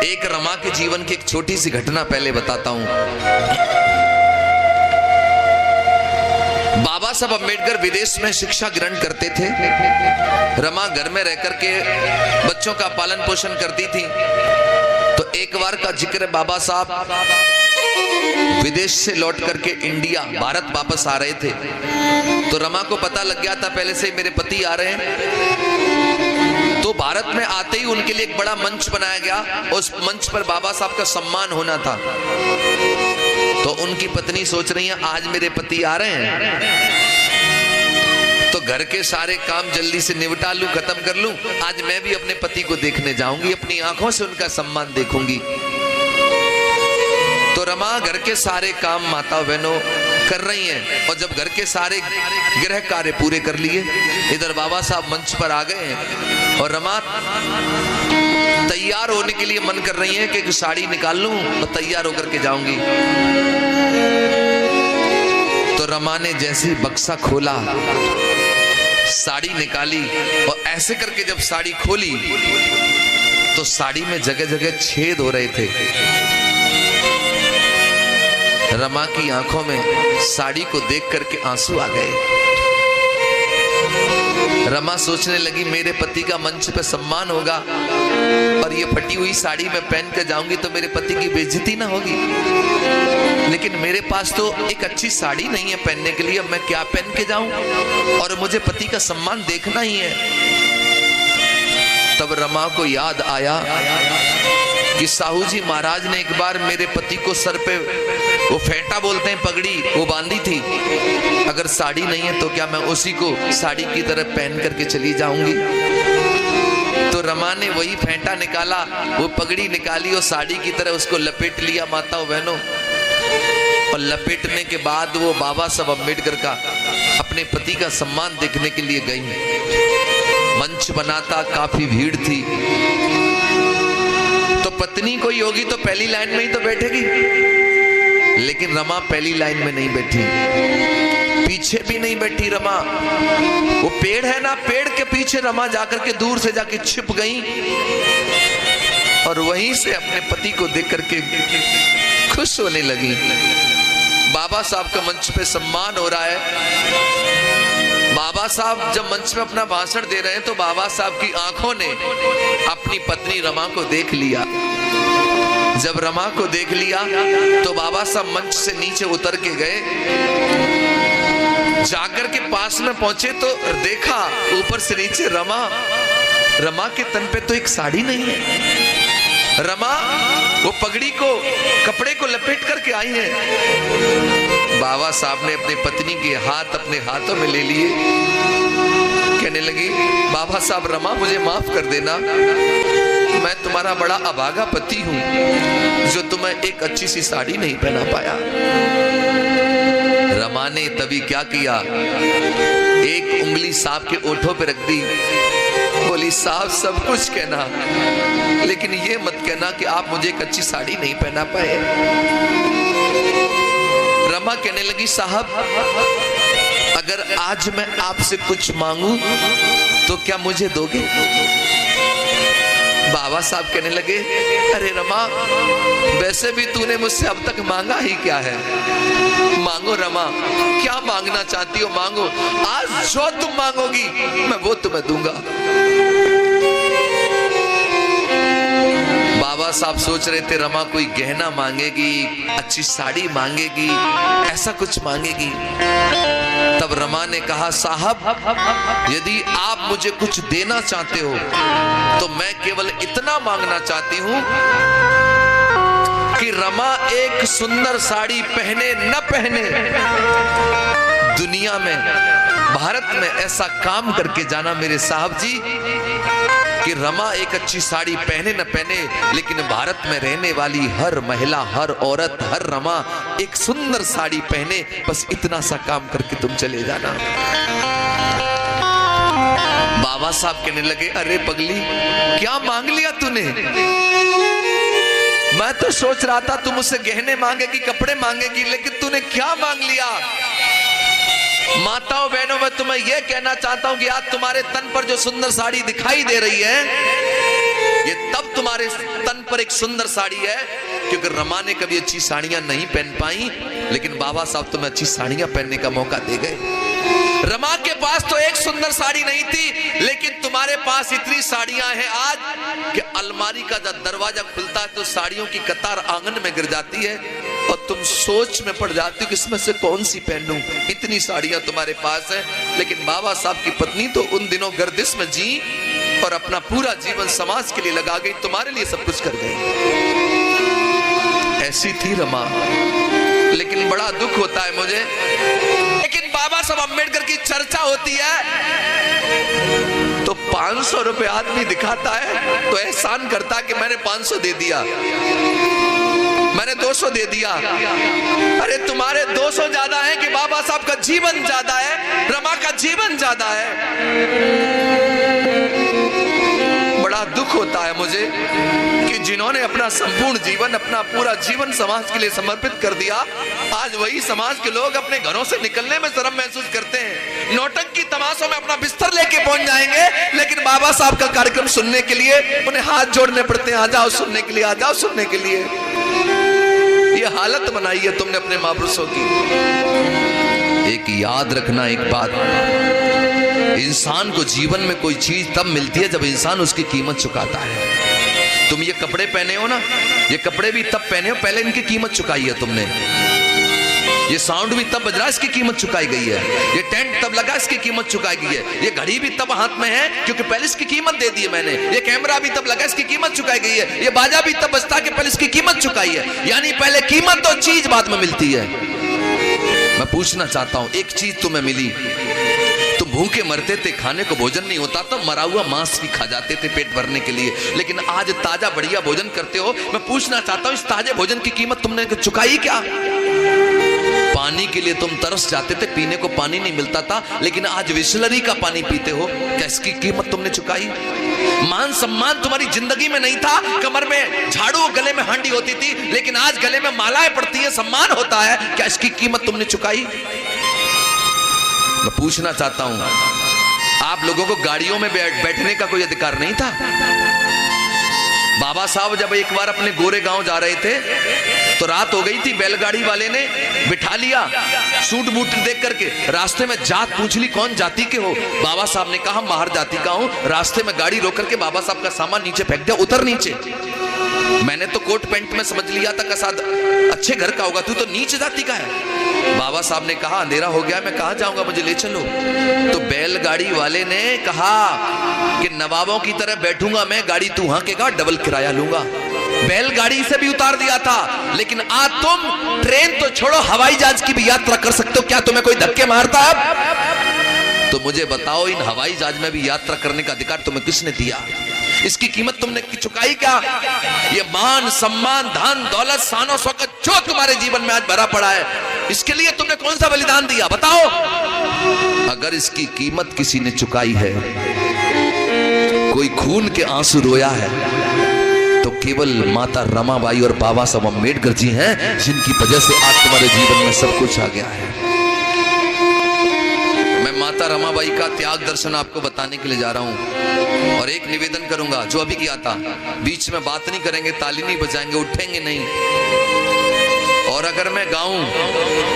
एक रमा के जीवन की एक छोटी सी घटना पहले बताता हूं। बाबा साहब अम्बेडकर विदेश में शिक्षा ग्रहण करते थे। रमा घर में रह करके बच्चों का पालन पोषण करती थी। तो एक बार का जिक्र, बाबा साहब विदेश से लौट करके इंडिया भारत वापस आ रहे थे। तो रमा को पता लग गया था पहले से मेरे पति आ रहे हैं। तो भारत में आते ही उनके लिए एक बड़ा मंच बनाया गया। उस मंच पर बाबा साहब का सम्मान होना था। तो उनकी पत्नी सोच रही है आज मेरे पति आ रहे हैं तो घर के सारे काम जल्दी से निपटा लूं, खत्म कर लूं। आज मैं भी अपने पति को देखने जाऊंगी, अपनी आंखों से उनका सम्मान देखूंगी। तो रमा घर के सारे काम माता बहनों कर रही हैं। और जब घर के सारे गृह कार्य पूरे कर लिए, इधर बाबा साहब मंच पर आ गए हैं और रमा तैयार होने के लिए मन कर रही है कि एक साड़ी निकाल लूं और तैयार होकर के जाऊंगी। तो रमा ने जैसे ही बक्सा खोला, साड़ी निकाली और ऐसे करके जब साड़ी खोली तो साड़ी में जगह जगह छेद हो रहे थे। रमा की आंखों में साड़ी को देख करके आंसू आ गए। रमा सोचने लगी मेरे पति का मंच पे सम्मान होगा और ये फटी हुई साड़ी में पहन कर जाऊंगी तो मेरे पति की बेइज्जती ना होगी। लेकिन मेरे पास तो एक अच्छी साड़ी नहीं है पहनने के लिए, अब मैं क्या पहन के जाऊं? और मुझे पति का सम्मान देखना ही है। तब रमा को याद आया कि साहू जी महाराज ने एक बार मेरे पति को सर पे वो फेंटा बोलते हैं पगड़ी, वो बांधी थी। अगर साड़ी नहीं है तो क्या मैं उसी को साड़ी की तरह पहन करके चली जाऊंगी? तो रमा ने वही फेंटा निकाला, वो पगड़ी निकाली और साड़ी की तरह उसको लपेट लिया माताओं बहनों। और लपेटने के बाद वो बाबा साहब अम्बेडकर का अपने पति का सम्मान देखने के लिए गई। मंच बना था, काफी भीड़ थी। तो पत्नी कोई होगी तो पहली लाइन में ही तो बैठेगी, लेकिन रमा पहली लाइन में नहीं बैठी, पीछे भी नहीं बैठी रमा। वो पेड़ है ना, पेड़ के पीछे रमा जाकर के दूर से जाके छिप गई और वहीं से अपने पति को देख करके खुश होने लगी। बाबा साहब का मंच पे सम्मान हो रहा है। बाबा साहब जब मंच में अपना भाषण दे रहे हैं तो बाबा साहब की आंखों ने अपनी पत्नी रमा को देख लिया। जब रमा को देख लिया तो बाबा साहब मंच से नीचे उतर के गए, जाकर के पास में पहुंचे तो देखा ऊपर से नीचे रमा के तन पे तो एक साड़ी नहीं है। रमा वो पगड़ी को, कपड़े को लपेट करके आई है। बाबा साहब ने अपनी पत्नी के हाथ अपने हाथों में ले लिए, कहने लगी बाबा साहब रमा मुझे माफ कर देना, मैं तुम्हारा बड़ा अभागा पति हूं जो तुम्हें एक अच्छी सी साड़ी नहीं पहना पाया। रमा ने तभी क्या किया, एक उंगली साहब के ओठों पे रख दी, बोली साहब सब कुछ कहना लेकिन ये मत कहना कि आप मुझे एक अच्छी साड़ी नहीं पहना पाए। रमा कहने लगी साहब अगर आज मैं आपसे कुछ मांगू तो क्या मुझे दोगे? बाबा साहब कहने लगे अरे रमा वैसे भी तूने मुझसे अब तक मांगा ही क्या है, मांगो रमा, क्या मांगना चाहती हो मांगो, आज जो तुम मांगोगी मैं वो तुम्हें दूंगा। बाबा साहब सोच रहे थे रमा कोई गहना मांगेगी, अच्छी साड़ी मांगेगी, ऐसा कुछ मांगेगी। तब रमा ने कहा साहब यदि आप मुझे कुछ देना चाहते हो तो मैं केवल इतना मांगना चाहती हूं कि रमा एक सुंदर साड़ी पहने न पहने, दुनिया में भारत में ऐसा काम करके जाना मेरे साहब जी कि रमा एक अच्छी साड़ी पहने न पहने, लेकिन भारत में रहने वाली हर महिला, हर औरत, हर रमा एक सुंदर साड़ी पहने, बस इतना सा काम करके तुम चले जाना। बाबा साहब कहने लगे अरे पगली क्या मांग लिया तूने? मैं तो सोच रहा था तुम मुझसे गहने मांगेगी, कपड़े मांगेगी, लेकिन तूने क्या मांग लिया? माताओं बहनों मैं तुम्हें यह कहना चाहता हूं कि आज तुम्हारे तन पर जो सुंदर साड़ी दिखाई दे रही है ये तब तुम्हारे तन पर एक सुंदर साड़ी है क्योंकि रमा ने कभी अच्छी साड़ियां नहीं पहन पाई, लेकिन बाबा साहब तुम्हें अच्छी साड़ियां पहनने का मौका दे गए। रमा के पास तो एक सुंदर साड़ी नहीं थी, लेकिन तुम्हारे पास इतनी साड़ियां हैं आज कि अलमारी का जब दरवाजा खुलता है तो साड़ियों की कतार आंगन में गिर जाती है और तुम सोच में पड़ जाती हो कि इसमें से कौन सी पहनूं। इतनी साड़ियां तुम्हारे पास है। लेकिन बाबा साहब की पत्नी तो उन दिनों गर्दिश में जी और अपना पूरा जीवन समाज के लिए लगा गई, तुम्हारे लिए सब कुछ कर गई। ऐसी थी रमा। लेकिन बड़ा दुख होता है मुझे, लेकिन बाबा साहब अम्बेडकर की चर्चा होती है तो 500 रुपए आदमी दिखाता है तो एहसान करता है कि मैंने 500 दे दिया, मैंने 200 दे दिया। अरे तुम्हारे 200 ज्यादा है कि बाबा साहब का जीवन ज्यादा है, रमा का जीवन ज्यादा है। बड़ा दुख होता है मुझे कि जिन्होंने अपना संपूर्ण जीवन, अपना पूरा जीवन समाज के लिए समर्पित कर दिया, आज वही समाज के लोग अपने घरों से निकलने में शर्म महसूस करते हैं। नौटंकी तमाशों में अपना बिस्तर लेके पहुंच जाएंगे, लेकिन बाबा साहब का कार्यक्रम सुनने के लिए उन्हें हाथ जोड़ने पड़ते हैं, आ जाओ सुनने के लिए, आ जाओ सुनने के लिए। ये हालत बनाई है तुमने अपने महापुरुषों की। एक याद रखना एक बात, इंसान को जीवन में कोई चीज तब मिलती है जब इंसान उसकी कीमत चुकाता है। तुम ये कपड़े पहने हो ना, ये कपड़े भी तब पहने हो पहले इनकी कीमत चुकाई है तुमने। ये साउंड भी तब बज रहा है, इसकी कीमत चुकाई गई है। ये टेंट तब लगा, इसकी कीमत चुकाई गई है। ये घड़ी भी तब हाथ में है क्योंकि पहले इसकी कीमत दे दी है मैंने। ये कैमरा भी तब लगा, इसकी कीमत चुकाई गई है। ये बाजा भी तब बजता कि पहले इसकी कीमत चुकाई है। यानी पहले कीमत तो चीज बाद में मिलती है। मैं पूछना चाहता हूं, एक चीज तुम्हें मिली, तुम भूखे मरते थे, खाने को भोजन नहीं होता तो मरा हुआ मांस भी खा जाते थे पेट भरने के लिए, लेकिन आज ताजा बढ़िया भोजन करते हो। मैं पूछना चाहता हूं, इस ताजे भोजन की कीमत तुमने चुकाई क्या? पानी के लिए तुम तरस जाते थे, पीने को पानी नहीं मिलता था, लेकिन आज बिसलरी का पानी पीते हो, क्या इसकी कीमत तुमने चुकाई? मान सम्मान तुम्हारी जिंदगी में नहीं था, कमर में झाड़ू, गले में हांडी होती थी, लेकिन आज गले में मालाएं पड़ती है, सम्मान होता है, क्या इसकी कीमत तुमने चुकाई? मैं पूछना चाहता हूं, आप लोगों को गाड़ियों में बैठने का कोई अधिकार नहीं था? बाबा साहब जब एक बार अपने गोरे गांव जा रहे थे तो रात हो गई थी, बैलगाड़ी वाले ने बिठा लिया, सूट बूट देख करके रास्ते में जात पूछ ली, कौन जाति के हो? बाबा साहब ने कहा माहर जाति का हूं। रास्ते में गाड़ी रोक करके बाबा साहब का सामान नीचे फेंक दिया, उतर नीचे। मैंने तो कोट पैंट में समझ लिया था कसाद अच्छे घर का होगा, तू तो नीचे जाति का है। बाबा साहब ने कहा अंधेरा हो गया, मैं कहां जाऊंगा, मुझे ले चलो। तो बैलगाड़ी वाले ने कहा कि नवाबों की तरह बैठूंगा मैं, गाड़ी तू हांकेगा, डबल किराया लूंगा। बैलगाड़ी से भी उतार दिया था, लेकिन आज तुम ट्रेन तो छोड़ो, हवाई जहाज की भी यात्रा कर सकते हो। क्या तुम्हें कोई धक्के मारता है? तो मुझे बताओ, इन हवाई जहाज में भी यात्रा करने का अधिकार तुम्हें किसने दिया? इसकी कीमत तुमने चुकाई क्या? ये मान सम्मान, धन दौलत, शानो शौकत जो तुम्हारे जीवन में आज भरा पड़ा है, इसके लिए तुमने कौन सा बलिदान दिया बताओ? अगर इसकी कीमत किसी ने चुकाई है, कोई खून के आंसू रोया है, तो केवल माता रमाबाई और बाबा साहब अम्बेडकर जी हैं, जिनकी वजह से आज तुम्हारे जीवन में सब कुछ आ गया है। मैं माता रमाबाई का त्याग दर्शन आपको बताने के लिए जा रहा हूं और एक निवेदन करूंगा जो अभी किया था। बीच में बात नहीं करेंगे, ताली नहीं बजाएंगे, उठेंगे नहीं। और अगर मैं गाऊं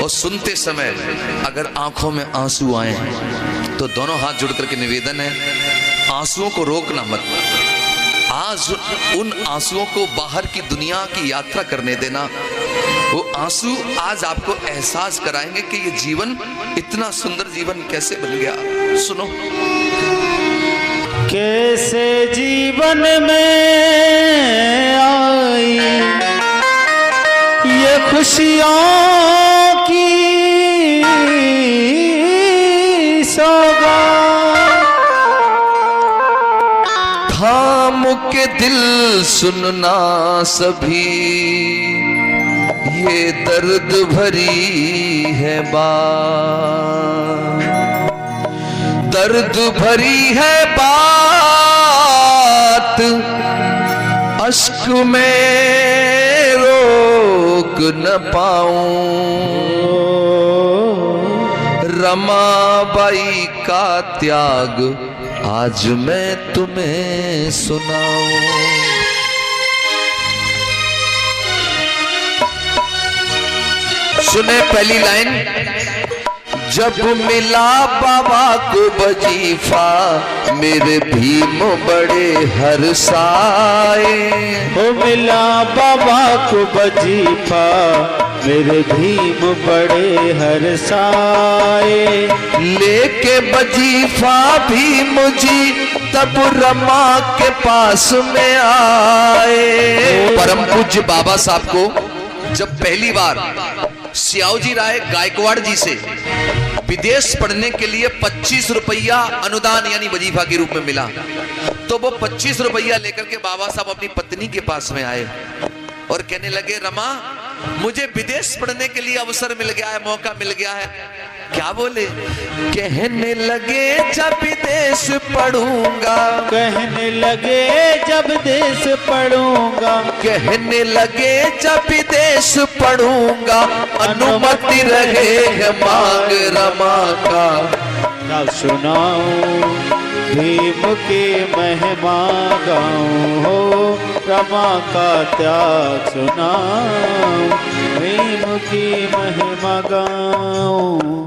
और सुनते समय अगर आंखों में आंसू आए तो दोनों हाथ जोड़ करके निवेदन है, आंसुओं को रोकना मत। आज उन आंसुओं को बाहर की दुनिया की यात्रा करने देना। वो आंसू आज आपको एहसास कराएंगे कि ये जीवन, इतना सुंदर जीवन कैसे बन गया। सुनो, कैसे जीवन में आई ये खुशियों की सौगात, थाम के दिल सुनना सभी, ये दर्द भरी है बात, दर्द भरी है बात, अश्क में रोक न पाऊं, रमाबाई का त्याग आज मैं तुम्हें सुनाऊं। सुने पहली लाइन, जब मिला बाबा को वजीफा मेरे भीम बड़े हर्षाए। हो मिला बाबा को वजीफा मेरे भीम बड़े हर्षाए। लेके वजीफा भीम जी तब रमा के पास में आए। परम पूज्य बाबा साहब को जब पहली बार सियाओजी राय गायकवाड़ जी से विदेश पढ़ने के लिए 25 रुपया अनुदान यानी वजीफा के रूप में मिला, तो वो 25 रुपया लेकर के बाबा साहब अपनी पत्नी के पास में आए और कहने लगे, रमा मुझे विदेश पढ़ने के लिए अवसर मिल गया है, मौका मिल गया है। क्या बोले? कहने लगे जब विदेश पढ़ूंगा, कहने लगे जब देश पढ़ूंगा, कहने लगे जब विदेश पढ़ूंगा, अनुमति रहे मांग रमा का। ना सुनाऊं भीम की महिमा गाऊं, हो रमा का त्याग सुनाऊं, भीम की महिमा गाऊं।